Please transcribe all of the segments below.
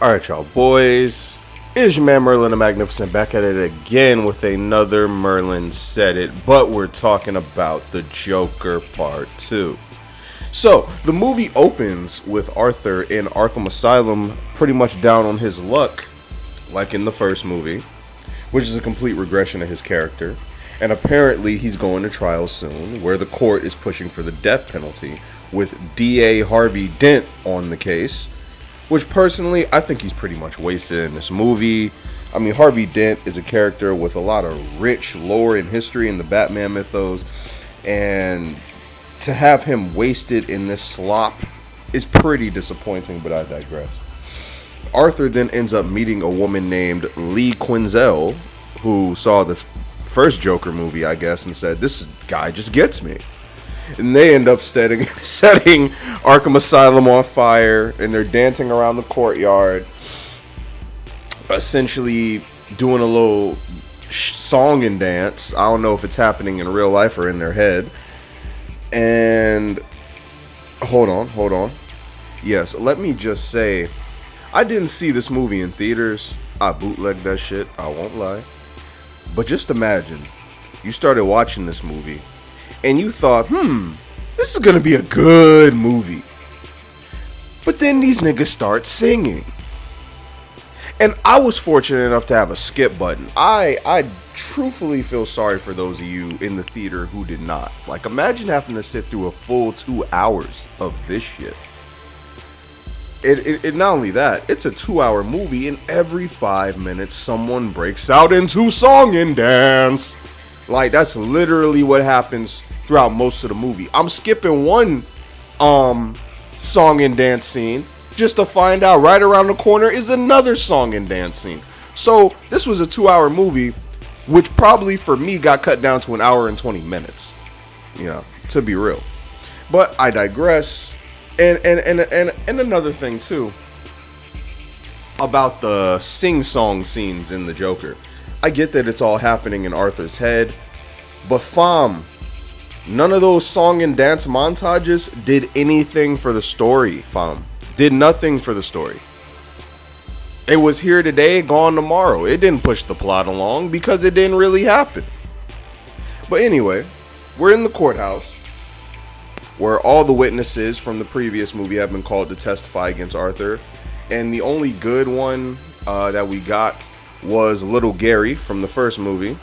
Alright, y'all boys. It's your man Merlin the Magnificent back at it again with another Merlin Said It, but we're talking about the Joker Part 2. So, the movie opens with Arthur in Arkham Asylum pretty much down on his luck, like in the first movie, which is a complete regression of his character. And apparently he's going to trial soon, where the court is pushing for the death penalty, with DA Harvey Dent on the case. Which personally, I think he's pretty much wasted in this movie. I mean, Harvey Dent is a character with a lot of rich lore and history in the Batman mythos. And to have him wasted in this slop is pretty disappointing, but I digress. Arthur then ends up meeting a woman named Lee Quinzel, who saw the first Joker movie, I guess, and said, "This guy just gets me." And they end up setting Arkham Asylum on fire, and they're dancing around the courtyard, essentially doing a little song and dance. I don't know if it's happening in real life or in their head. And hold on. Yes, let me just say, I didn't see this movie in theaters. I bootlegged that shit, I won't lie. But just imagine, you started watching this movie, and you thought, this is gonna be a good movie. But then these niggas start singing. And I was fortunate enough to have a skip button. I truthfully feel sorry for those of you in the theater who did not. Like, imagine having to sit through a full 2 hours of this shit. It not only that, it's a 2-hour movie, and every 5 minutes someone breaks out into song and dance. Like, that's literally what happens throughout most of the movie. I'm skipping one song and dance scene just to find out right around the corner is another song and dance scene. So this was a 2-hour movie, which probably for me got cut down to 1 hour and 20 minutes, to be real. But I digress. And another thing too about the sing-song scenes in the Joker. I get that it's all happening in Arthur's head, but fam, none of those song and dance montages did anything for the story, fam. Did nothing for the story. It was here today, gone tomorrow. It didn't push the plot along because it didn't really happen. But anyway, we're in the courthouse where all the witnesses from the previous movie have been called to testify against Arthur. And the only good one that we got was Little Gary from the first movie.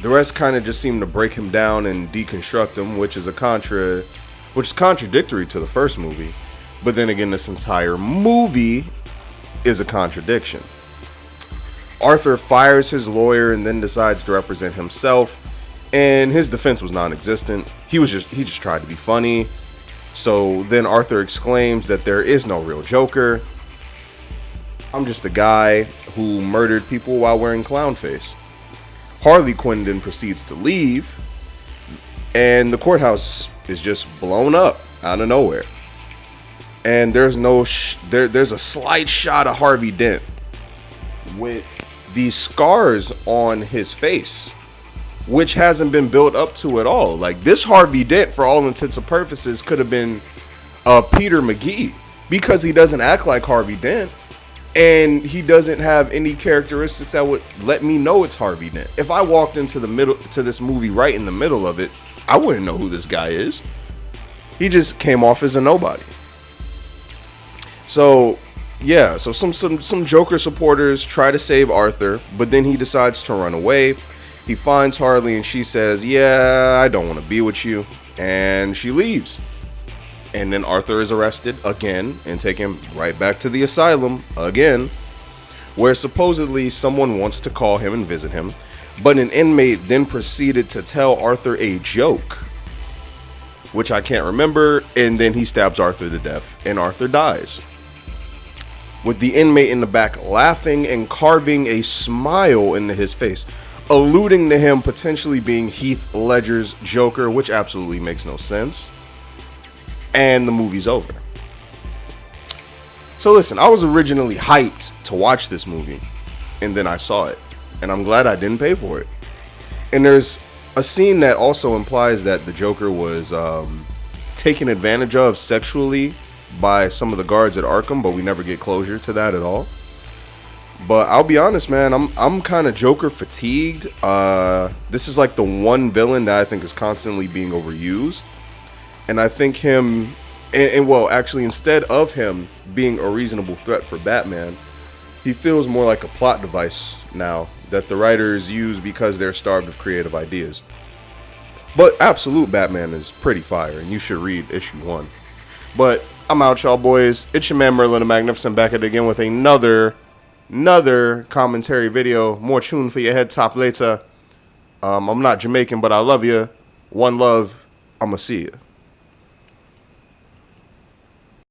The rest kind of just seemed to break him down and deconstruct him, which is contradictory to the first movie. But then again, this entire movie is a contradiction. Arthur fires his lawyer and then decides to represent himself, and his defense was non-existent. He just tried to be funny. So then Arthur exclaims that there is no real Joker. I'm just a guy who murdered people while wearing clown face. Harley Quinn then proceeds to leave, and the courthouse is just blown up out of nowhere. And there's a slight shot of Harvey Dent with these scars on his face, which hasn't been built up to at all. Like, this Harvey Dent, for all intents and purposes, could have been Peter McGee, because he doesn't act like Harvey Dent. And he doesn't have any characteristics that would let me know it's Harvey Dent. If I walked into this movie right in the middle of it, I wouldn't know who this guy is. He just came off as a nobody. So yeah, so some Joker supporters try to save Arthur, but then he decides to run away. He finds Harley and she says, "Yeah, I don't want to be with you," and she leaves. And then Arthur is arrested again and taken right back to the asylum again, where supposedly someone wants to call him and visit him, but an inmate then proceeded to tell Arthur a joke, which I can't remember, and then he stabs Arthur to death, and Arthur dies, with the inmate in the back laughing and carving a smile into his face, alluding to him potentially being Heath Ledger's Joker, which absolutely makes no sense. And the movie's over. So listen, I was originally hyped to watch this movie, and then I saw it, and I'm glad I didn't pay for it. And there's a scene that also implies that the Joker was taken advantage of sexually by some of the guards at Arkham, but we never get closure to that at all. But I'll be honest, man, I'm kind of Joker fatigued. This is like the one villain that I think is constantly being overused. And I think him, and well, actually, instead of him being a reasonable threat for Batman, he feels more like a plot device now that the writers use because they're starved of creative ideas. But Absolute Batman is pretty fire, and you should read issue 1. But I'm out, y'all boys. It's your man Merlin the Magnificent, back at it again with another commentary video. More tune for your head top later. I'm not Jamaican, but I love you. One love. I'ma see you.